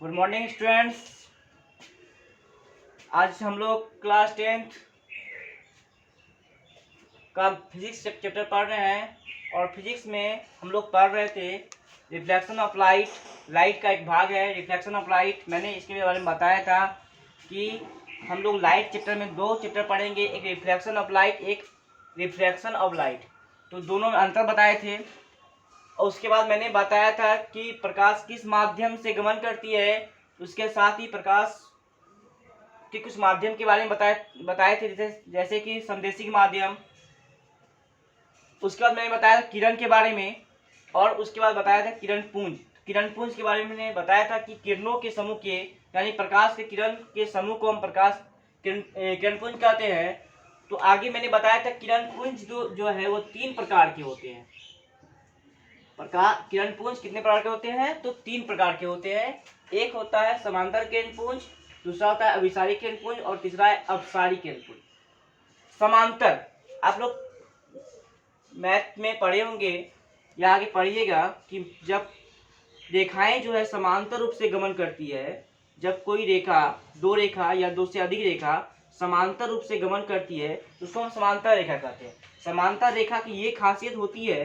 Good morning students. आज हम लोग क्लास 10th का फिजिक्स चैप्टर पढ़ रहे हैं और फिजिक्स में हम लोग पढ़ रहे थे रिफ्लेक्शन ऑफ लाइट। लाइट का एक भाग है रिफ्लेक्शन ऑफ लाइट। मैंने इसके बारे में बताया था कि हम लोग लाइट चैप्टर में दो चैप्टर पढ़ेंगे, एक रिफ्लेक्शन ऑफ लाइट, एक रिफ्रैक्शन ऑफ लाइट। तो दोनों में अंतर बताए थे और उसके बाद मैंने बताया था कि प्रकाश किस माध्यम से गमन करती है। उसके साथ ही प्रकाश के कुछ माध्यम के बारे में बताए थे, जैसे कि संदेशिक माध्यम। उसके बाद मैंने बताया था किरण के बारे में और उसके बाद बताया था किरण पुंज। किरण पुंज के बारे में मैंने बताया था कि किरणों के समूह के यानी प्रकाश के किरण के समूह को हम प्रकाश किरण पुंज कहते हैं। तो आगे मैंने बताया था किरण पुंज जो है वो 3 प्रकार के होते हैं। किरण पुंज कितने प्रकार के होते हैं? तो 3 प्रकार के होते हैं। एक होता है समांतर किरण पुंज, दूसरा होता है अभिसारी किरण पुंज और तीसरा है अपसारी किरण पुंज। समांतर आप लोग मैथ में पढ़े होंगे या आगे पढ़िएगा कि जब रेखाएं जो है समांतर रूप से गमन करती है, जब कोई रेखा, 2 रेखा या 2 से अधिक रेखा समांतर रूप से गमन करती है तो उसको हम समांतर रेखा कहते हैं। समांतर रेखा की ये खासियत होती है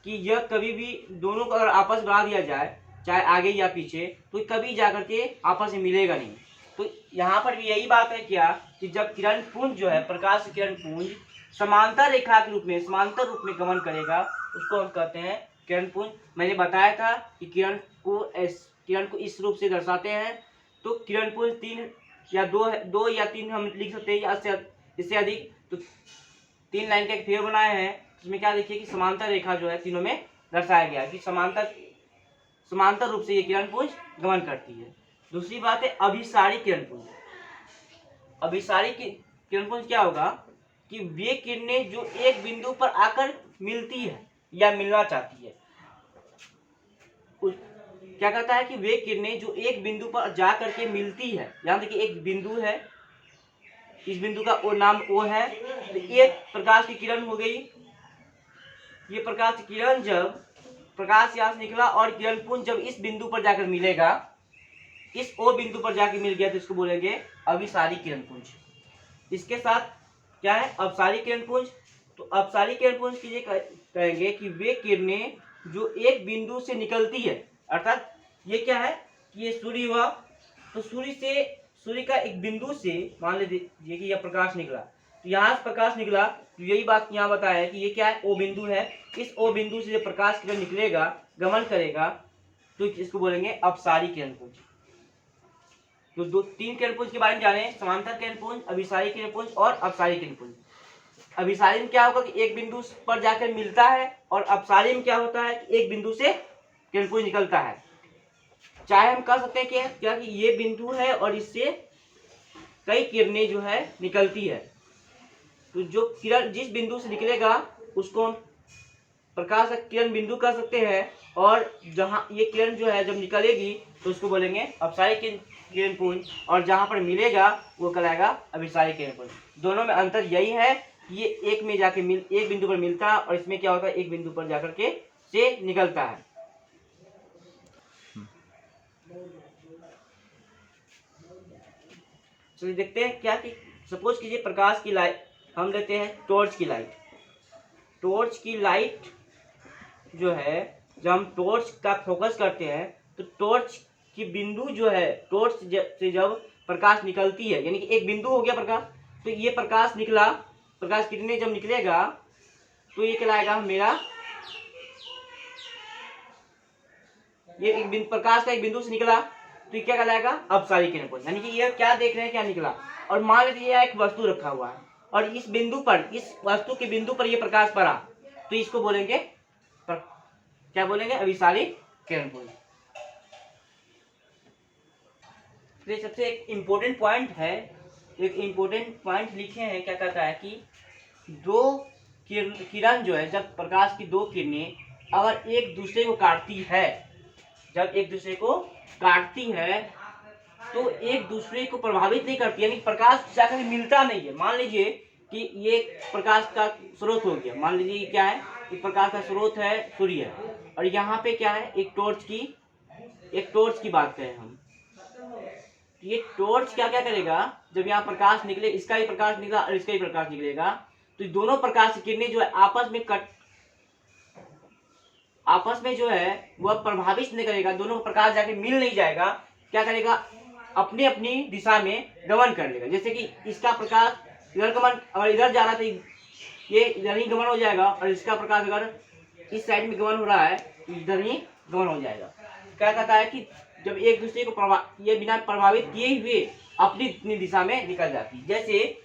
कि यह कभी भी दोनों को अगर आपस बढ़ा दिया जाए, चाहे आगे या पीछे, तो कभी जाकर के आपस में मिलेगा नहीं। तो यहाँ पर भी यही बात है क्या कि जब किरण पुंज जो है प्रकाश किरण पुंज समांतर रेखा के रूप में, समांतर रूप में गमन करेगा, उसको हम कहते हैं किरण पुंज। मैंने बताया था कि किरण को इस रूप से दर्शाते हैं। तो किरण पुंज 3 या 2 या 3 हम लिख सकते हैं या इससे अधिक। तो 3 लाइन का एक फिगर बनाए हैं, इसमें क्या देखिए कि समांतर रेखा जो है तीनों में दर्शाया गया कि समांतर रूप से ये किरण पुंज गमन करती है। दूसरी बात है अभिसारी किरण पुंज। अभिसारी किरण पुंज क्या होगा कि वे किरणें जो एक बिंदु पर आकर मिलती है या मिलना चाहती है, क्या कहता है कि वे किरणें जो एक बिंदु पर जा करके मिलती है। यहाँ देखिए एक बिंदु है, इस बिंदु का नाम O है, तो एक प्रकाश की किरण हो गई। ये प्रकाश की किरण जब प्रकाश यहाँ से निकला और किरण पुंज जब इस बिंदु पर जाकर मिलेगा, इस O बिंदु पर जाकर मिल गया, तो इसको बोलेंगे अभिसारी किरण पुंज। इसके साथ क्या है अपसारी किरण पुंज। तो अपसारी किरण पुंज की ये कहेंगे कि वे किरणें जो एक बिंदु से निकलती है, अर्थात ये क्या है कि ये सूर्य हुआ, तो सूर्य का एक बिंदु से मान लीजिए कि यह प्रकाश निकला, तो यहाँ से प्रकाश निकला, तो यही बात यहाँ बताया है कि ये क्या है O बिंदु है। इस O बिंदु से जब प्रकाश किरण निकलेगा, गमन करेगा, तो इसको बोलेंगे अपसारी किरण पुंज। तो 3 किरण पुंज के बारे में जाने, समांतर किरण पुंज, अभिसारी किरण पुंज और अपसारी किरण पुंज। अभिसारी में क्या होगा कि एक बिंदु पर जाकर मिलता है और अपसारी में क्या होता है कि एक बिंदु से किरण पुंज निकलता है। चाहे हम कह सकते हैं क्या कि ये बिंदु है और इससे कई किरणें जो है निकलती है। तो जो किरण जिस बिंदु से निकलेगा उसको हम प्रकाश का किरण बिंदु कह सकते हैं, और जहां ये किरण जो है जब निकलेगी तो उसको बोलेंगे अपसारी किरण पुंज, और जहां पर मिलेगा वो कहलाएगा अभिसारी किरण पुंज। दोनों में अंतर यही है कि ये एक में जाके एक बिंदु पर मिलता है और इसमें क्या होता है एक बिंदु पर जाकर के से निकलता है। चलिए देखते हैं क्या कि सपोज कीजिए प्रकाश की लाइट हम लेते हैं टॉर्च की लाइट। टॉर्च की लाइट जो है जब हम टॉर्च का फोकस करते हैं तो टॉर्च की बिंदु जो है, टॉर्च से जब प्रकाश निकलती है, यानी कि एक बिंदु हो गया प्रकाश, तो ये प्रकाश निकला, प्रकाश किरणें जब निकलेगा तो ये कहलाएगा मेरा, ये एक प्रकाश का एक बिंदु से निकला तो ये क्या कहलाएगा अपसारी किरण पुंज। यानी कि ये क्या देख रहे हैं क्या निकला, और मान लीजिए एक वस्तु रखा हुआ है और इस बिंदु पर, इस वस्तु के बिंदु पर ये प्रकाश पड़ा, तो इसको बोलेंगे क्या बोलेंगे अभिसारी किरण पुंज। तो सबसे एक इम्पोर्टेंट पॉइंट है, एक इम्पोर्टेंट पॉइंट लिखे हैं, क्या कहता है कि 2 किरण जो है, जब प्रकाश की 2 किरणें अगर एक दूसरे को काटती है, जब एक दूसरे को काटती है तो एक दूसरे को प्रभावित नहीं करती, यानी प्रकाश जाकर मिलता नहीं है। मान लीजिए कि ये प्रकाश का स्रोत हो गया, मान लीजिए क्या है, एक प्रकाश का स्रोत है सूर्य, और यहाँ पे क्या है एक टॉर्च की बात करें हम, ये टॉर्च क्या क्या करेगा, जब यहाँ प्रकाश निकले, इसका भी प्रकाश निकला और इसका भी प्रकाश निकलेगा, तो दोनों प्रकाश की किरणें जो है आपस में जो है वह प्रभावित नहीं करेगा, दोनों का प्रकाश जाके मिल नहीं जाएगा, क्या करेगा, अपनी अपनी दिशा में गमन कर लेगा। जैसे कि इसका प्रकाश इधर गमन, अगर इधर जा रहा है तो ये इधर ही गमन हो जाएगा, और इसका प्रकाश अगर इस साइड में गमन हो रहा है तो इधर ही गमन हो जाएगा। क्या कहता है कि जब एक दूसरे को ये बिना प्रभावित किए हुए अपनी अपनी दिशा में निकल जाती है। जैसे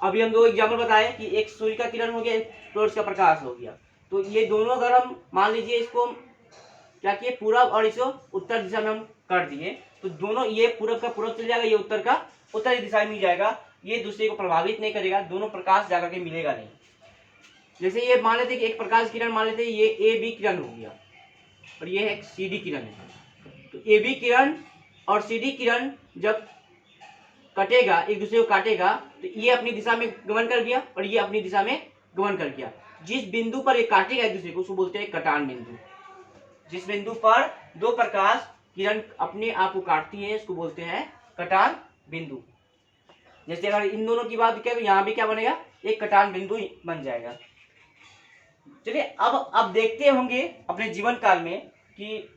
अभी हम दो एग्जाम्पल बताए कि एक सूर्य का किरण हो गया, एक टॉर्च का प्रकाश हो गया, तो ये दोनों अगर हम मान लीजिए इसको क्या किए, पूरब और इसको उत्तर दिशा में हम कर दिए, तो दोनों, ये पूरब का पूरब चल जाएगा, ये उत्तर का उत्तरी दिशा में मिल जाएगा, ये दूसरे को प्रभावित नहीं करेगा, दोनों प्रकाश जाकर के मिलेगा नहीं। जैसे ये मान लेते कि एक प्रकाश किरण मान लेते ये ए बी किरण हो गया और ये एक सी डी किरण है, तो ए बी किरण और सी डी किरण जब कटेगा, एक दूसरे को काटेगा, तो ये अपनी दिशा में गमन कर गया और ये अपनी दिशा में गमन कर गया। जिस बिंदु पर ये काटेगा एक दूसरे को उसको बोलते हैं कटान बिंदु। जिस बिंदु पर दो प्रकाश किरण अपने आप को काटती है उसको बोलते हैं कटान बिंदु। जैसे अगर इन दोनों की बात करें तो यहाँ भी क्या बनेगा, एक कटान बिंदु बन जाएगा। चलिए अब देखते होंगे अपने जीवन काल में कि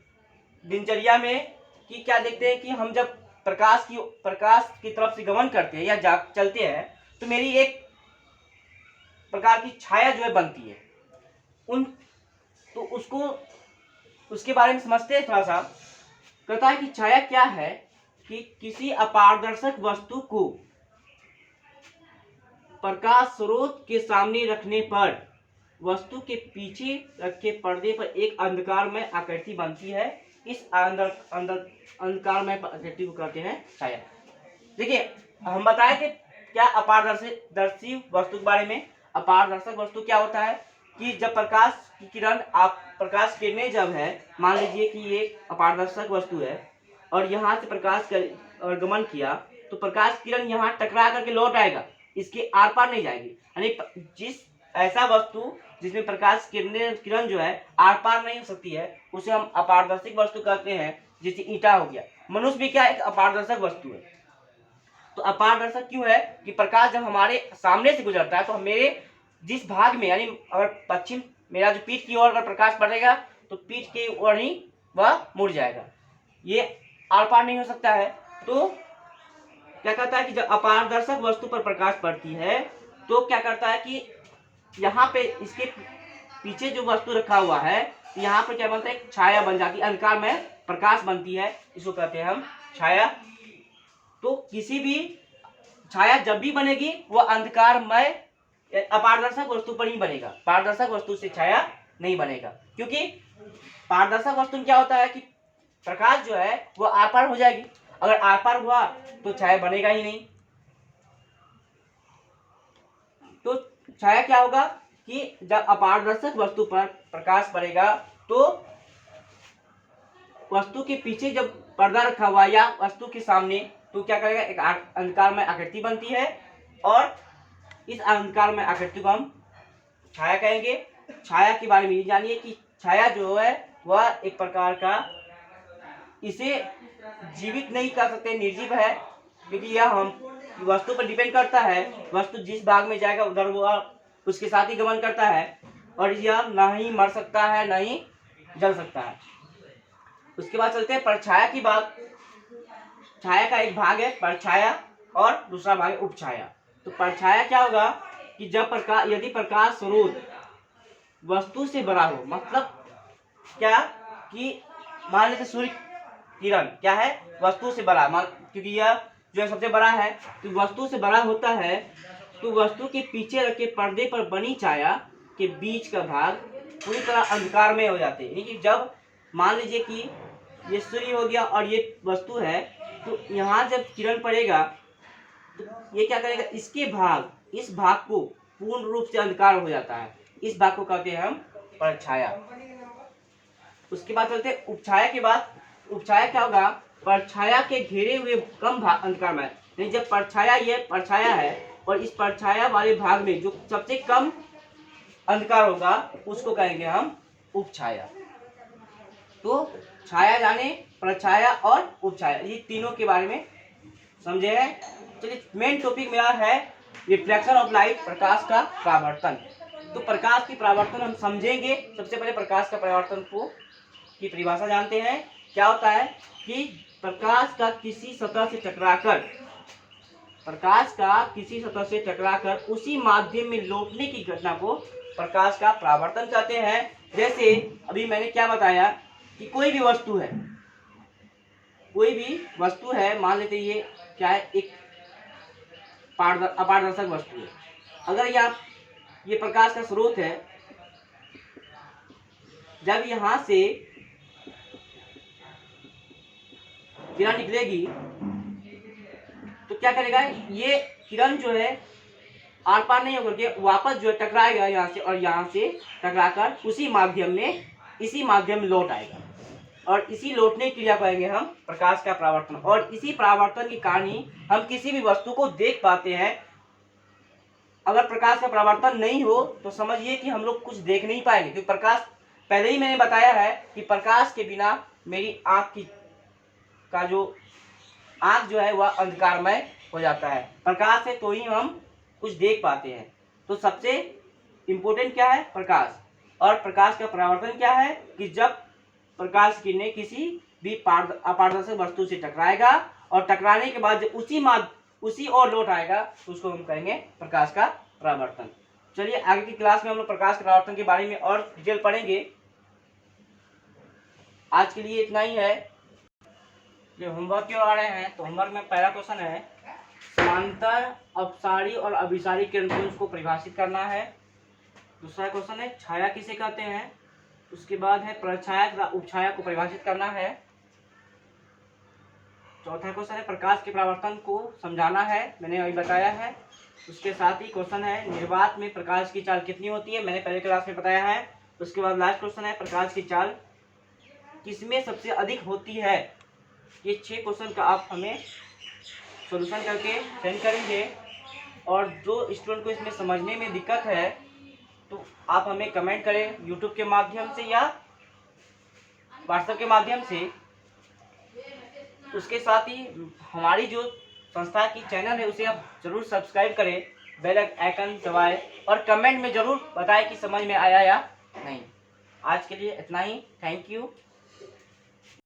दिनचर्या में कि क्या देखते हैं कि हम जब प्रकाश की तरफ से गमन करते हैं या चलते हैं तो मेरी एक प्रकार की छाया जो है बनती है, तो उसके बारे में समझते हैं थोड़ा सा। कहता है कि छाया क्या है कि किसी अपारदर्शक वस्तु को प्रकाश स्रोत के सामने रखने पर वस्तु के पीछे रखे पर्दे पर एक अंधकारमय आकृति बनती है। इस अंधकारमय आकृति को कहते हैं छाया। देखिए हम बताए थे क्या अपारदर्शी वस्तु के बारे में। अपारदर्शक वस्तु क्या होता है कि जब प्रकाश की किरण प्रकाश किरणें जब है, मान लीजिए कि ये अपारदर्शक वस्तु है और यहाँ से प्रकाश और गमन किया तो प्रकाश किरण यहाँ टकरा करके लौट आएगा, इसके आर पार नहीं जाएगी। यानी जिस ऐसा वस्तु जिसमें प्रकाश किरण जो है आर पार नहीं हो सकती है उसे हम अपारदर्शक वस्तु कहते हैं। जैसे ईंटा हो गया, मनुष्य भी क्या एक अपारदर्शक वस्तु है। तो अपारदर्शक क्यों है कि प्रकाश जब हमारे सामने से गुजरता है तो मेरे जिस भाग में, यानी अगर पश्चिम मेरा जो पीठ की ओर अगर प्रकाश पड़ेगा तो पीठ की ओर ही वह मुड़ जाएगा, ये आर पार नहीं हो सकता है। तो क्या कहता है कि जब अपारदर्शक वस्तु पर प्रकाश पड़ती है तो क्या करता है कि यहाँ पे इसके पीछे जो वस्तु रखा हुआ है यहाँ पर क्या बनता है, एक छाया बन जाती है, अंधकार में प्रकाश बनती है, इसको कहते हैं हम छाया। तो किसी भी छाया जब भी बनेगी वह अंधकारमय अपारदर्शक वस्तु पर ही बनेगा, पारदर्शक वस्तु से छाया नहीं बनेगा। क्योंकि पारदर्शक वस्तु में क्या होता है कि प्रकाश जो है वो आर पार हो जाएगी, अगर आर पार हुआ तो छाया बनेगा ही नहीं। तो छाया क्या होगा कि जब अपारदर्शक वस्तु पर प्रकाश पड़ेगा तो वस्तु के पीछे जब पर्दा रखा हुआ या वस्तु के सामने तो क्या करेगा, एक अंधकारमय आकृति बनती है और इस अंधकारमय आकृति को हम छाया कहेंगे। छाया के बारे में ये जानिए कि छाया जो है वह एक प्रकार का, इसे जीवित नहीं कर सकते, निर्जीव है, क्योंकि यह हम वस्तु पर डिपेंड करता है। वस्तु जिस भाग में जाएगा उधर वो उसके साथ ही गमन करता है और यह ना ही मर सकता है ना ही जल सकता है। उसके बाद चलते हैं परछाया की बात। छाया का एक भाग है परछाया और दूसरा भाग है उपछाया। तो परछाया क्या होगा कि जब यदि प्रकाश स्रोत वस्तु से बड़ा हो, मतलब क्या कि मान लेते सूर्य किरण क्या है, वस्तु से बड़ा, क्योंकि यह जो है सबसे बड़ा है तो वस्तु से बड़ा होता है, तो वस्तु के पीछे रखे पर्दे पर बनी छाया के बीच का भाग पूरी तरह अंधकार में हो जाते हैं। यानी कि जब मान लीजिए कि ये सूर्य हो गया और ये वस्तु है, तो यहाँ जब किरण पड़ेगा तो ये क्या करेगा, इस भाग को पूर्ण रूप से अंधकार हो जाता है, इस भाग को कहते हैं हम परछाया। उसके बाद चलते हैं उपछाया के बाद। उपछाया क्या होगा, परछाया के घेरे हुए कम भाग अंधकार में, नहीं जब परछाया ये परछाया है और इस परछाया वाले भाग में जो सबसे कम अंधकार होगा उसको कहेंगे हम उपछाया। तो छाया जाने, परछाया और उपछाया, ये तीनों के बारे में समझे हैं? चलिए मेन टॉपिक मेरा है रिफ्लेक्शन ऑफ लाइट, प्रकाश का परावर्तन। तो प्रकाश की परावर्तन हम समझेंगे। सबसे पहले प्रकाश का परावर्तन को की परिभाषा जानते हैं। क्या होता है कि प्रकाश का किसी सतह से टकराकर उसी माध्यम में लौटने की घटना को प्रकाश का परावर्तन कहते हैं। जैसे अभी मैंने क्या बताया कि कोई भी वस्तु है, मान लेते ये क्या है, एक अपारदर्शक वस्तु है। अगर ये प्रकाश का स्रोत है, जब यहां से किरण निकलेगी तो क्या करेगा, ये किरण जो है आर पार नहीं होकर के वापस जो है टकराएगा यहाँ से, और यहाँ से टकराकर इसी माध्यम में लौट आएगा, और इसी लौटने की क्रिया कहेंगे हम प्रकाश का परावर्तन। और इसी परावर्तन के कारण ही हम किसी भी वस्तु को देख पाते हैं। अगर प्रकाश का परावर्तन नहीं हो तो समझिए कि हम लोग कुछ देख नहीं पाएंगे, क्योंकि प्रकाश, पहले ही मैंने बताया है कि प्रकाश के बिना मेरी आँख जो है वह अंधकारमय हो जाता है। प्रकाश से तो ही हम कुछ देख पाते हैं। तो सबसे इम्पोर्टेंट क्या है, प्रकाश। और प्रकाश का परावर्तन क्या है कि जब प्रकाश किरणें किसी भी अपारदर्शक वस्तु से टकराएगा, और टकराने के बाद जब उसी ओर लौट आएगा तो उसको हम कहेंगे प्रकाश का परावर्तन। चलिए आगे की क्लास में हम लोग प्रकाश के परावर्तन के बारे में और डिटेल पढ़ेंगे। आज के लिए इतना ही है। जो होमवर्क की ओर आ रहे हैं तो होमवर्क में पहला क्वेश्चन है, समांतर, अपसारी और अभिसारी किरणपुंज को परिभाषित करना है। दूसरा क्वेश्चन है, छाया किसे कहते हैं। उसके बाद है प्रछाया तथा उपछाया को परिभाषित करना है। चौथा क्वेश्चन है, प्रकाश के परावर्तन को समझाना है, मैंने अभी बताया है। उसके साथ ही क्वेश्चन है, निर्वात में प्रकाश की चाल कितनी होती है, मैंने पहले क्लास में बताया है। उसके बाद लास्ट क्वेश्चन है, प्रकाश की चाल किसमें सबसे अधिक होती है। ये 6 क्वेश्चन का आप हमें सॉल्यूशन करके सेंड करेंगे। और जो स्टूडेंट को इसमें समझने में दिक्कत है तो आप हमें कमेंट करें यूट्यूब के माध्यम से या व्हाट्सएप के माध्यम से। उसके साथ ही हमारी जो संस्था की चैनल है उसे आप जरूर सब्सक्राइब करें, बेल आइकन दबाएं और कमेंट में जरूर बताएं कि समझ में आया या नहीं। आज के लिए इतना ही। Thank you.